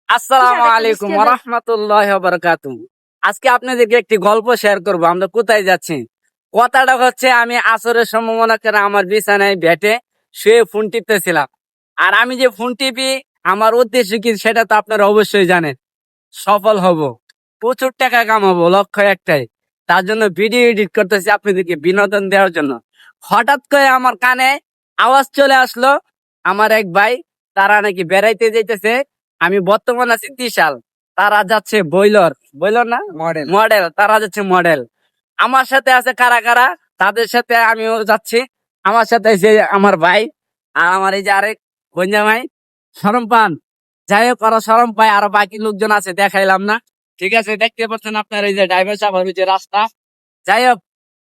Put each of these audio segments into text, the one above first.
আসসালামু আলাইকুম ওয়া রাহমাতুল্লাহি ওয়া বারাকাতুহু। আজকে আপনাদেরকে একটি গল্প শেয়ার করব। আমরা কোথায় যাচ্ছি? কথাটা হচ্ছে, আমি আসরের সময় মনে করে আমার বিছানায় বেডে শুয়ে ফোন টিপতেছিলাম। আর আমি যে ফোন টিপি, আমার উদ্দেশ্য কি সেটা তো আপনারা অবশ্যই জানেন। সফল হব, প্রচুর টাকা কামাবো, লক্ষ্য একটাই। তার জন্য ভিডিও এডিট করতেছি আপনাদেরকে বিনোদন দেওয়ার জন্য। হঠাৎ করে আমার কানে আওয়াজ চলে আসলো, আমার এক ভাই তারা নাকি বেড়াইতে যাইতেছে। আমি বর্তমান আছি ত্রিশাল, তারা যাচ্ছে বইলর, বইলর না মডেল, তারা যাচ্ছে মডেল। আমার সাথে আছে কারা কারা, তাদের সাথে আমিও যাচ্ছি। আমার সাথে আছে আমার ভাই, আর আমার এই যে আরেক বঞ্জামাই শরম পান। যাই হোক, ওরা শরম পায়, আরো বাকি লোকজন আছে, দেখাইলাম না। ঠিক আছে, দেখতে পাচ্ছেন আপনার এই যে ড্রাইভার সাহেব, ওই যে রাস্তা। যাই হোক,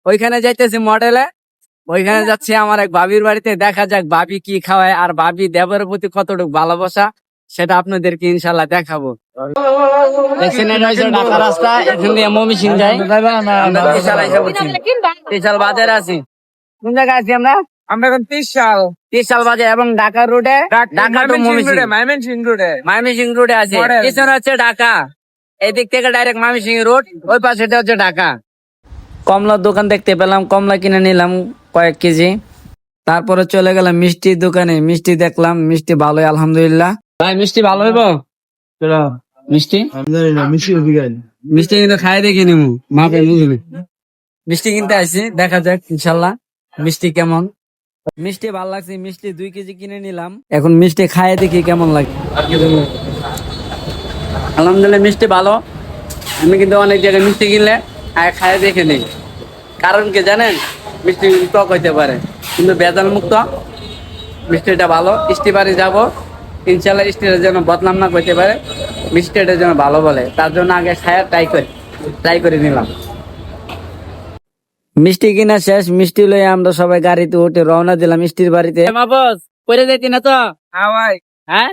ওইখানে যাইতেছি মডেলে। ওইখানে যাচ্ছি আমার এক ভাবির বাড়িতে, দেখা যাক ভাবি কি খাওয়ায়, আর ভাবি দেবরের প্রতি কতটুকু ভালোবাসা সেটা আপনাদেরকে ইনশাল্লাহ দেখাবো। দেখছেন, এটা হচ্ছে ঢাকা রাস্তা, এখান দিয়ে ময়মনসিংহ যায়। আমরা ত্রিশাল বাজারে আছি। কোন জায়গায় আছি আমরা? আমরা এখন ত্রিশাল বাজার এবং ঢাকা রোডে, ঢাকা টু ময়মনসিংহ রোডে আছে। Model। পিছনে হচ্ছে ঢাকা, এদিক থেকে ডাইরেক্ট ময়মনসিংহ রোড, ওই পাশে হচ্ছে ঢাকা। কমলার দোকান দেখতে পেলাম, কমলা কিনে নিলাম কয়েক কেজি। তারপরে চলে গেলাম মিষ্টির দোকানে, মিষ্টি দেখলাম, মিষ্টি ভালোই আলহামদুলিল্লাহ। ভাই মিষ্টি ভালো হইব? মিষ্টি মিষ্টি কিন্তু খাই দেখি নিমু, মাপে বুঝবি। মিষ্টি কিনতে আসি, দেখা যাক ইনশাল্লাহ মিষ্টি কেমন। মিষ্টি ভালো লাগছে, মিষ্টি 2 কেজি কিনে নিলাম। এখন মিষ্টি খাই দেখি কেমন লাগে। আলহামদুলিল্লাহ মিষ্টি ভালো। আমি কিন্তু অনেক জায়গায় মিষ্টি কিনলে খাই দেখে নিই। কারণ কি জানেন, মিষ্টি টক হইতে পারে, কিন্তু ভেজাল মুক্ত মিষ্টিটা ভালো। স্টিবারে যাব, ইনশাল্লাহ স্টিটা যেন বদনাম না করতে পারে, মিষ্টিটা যেন ভালো বলে, তার জন্য আগে খায়া ট্রাই করে নিলাম। মিষ্টি কিনা শেষ, মিষ্টি লয়ে আমরা সবাই গাড়িতে উঠে রওনা দিলাম মিষ্টির বাড়িতে। বস করে যাইতি না তো? হ্যাঁ,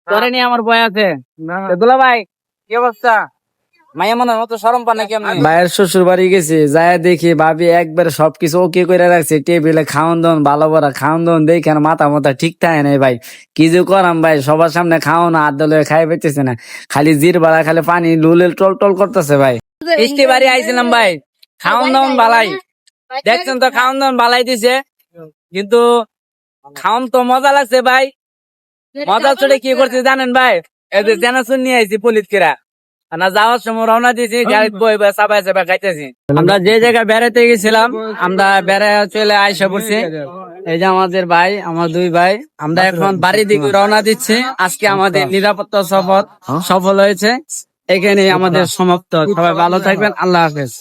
করে নিয়ে আমার বয় আছে। দুলা ভাই, কি অবস্থা? মাইয়া মনে হয় তো শরম পান নাকি? ভাইয়ের শ্বশুর বাড়ি গেছি, যায় দেখি ভাবি একবার সবকিছু ওকে করে রাখছে। টেবিলে খাওয়ান দাওয়ান ভালো ভরা, খাওয়ান দাওয়ান দেখে মাথা মাথা ঠিক থাকে নাই ভাই। কি যে করাম ভাই, সবার সামনে খাওয়ান আড্ডা লয়ে খাই পেতেছে না, খালি জির বাড়া, খালি পানি লুলেল টল টল করতেছে ভাই। মিষ্টি বাড়ি আইছিলাম ভাই, খাওয়ান দাওয়ান বালাই দেখছেন তো, খাওয়ান দাওয়ান বালাই দিছে, কিন্তু খাওয়ান তো মজা লাগছে ভাই। মজা চড়ে কি করছে জানেন ভাই? এই যে জেনাশুন নিয়ে আইছি পুলিশ কিরা, না যাওয়ার সময় রওনা দিয়েছি, গাড়িতে বই বই চাপাই চাপাই খাইতেছি। আমরা যে জায়গায় বেড়াতে গেছিলাম, আমরা বেড়ায় চলে আইসা পড়ছি। এই যে আমাদের ভাই, আমার 2 ভাই, আমরা এখন বাড়ির দিকে রওনা দিচ্ছি। আজকে আমাদের নিরাপত্তা সফল হয়েছে। এখানে আমাদের সমাপ্ত। সবাই ভালো থাকবেন, আল্লাহ হাফেজ।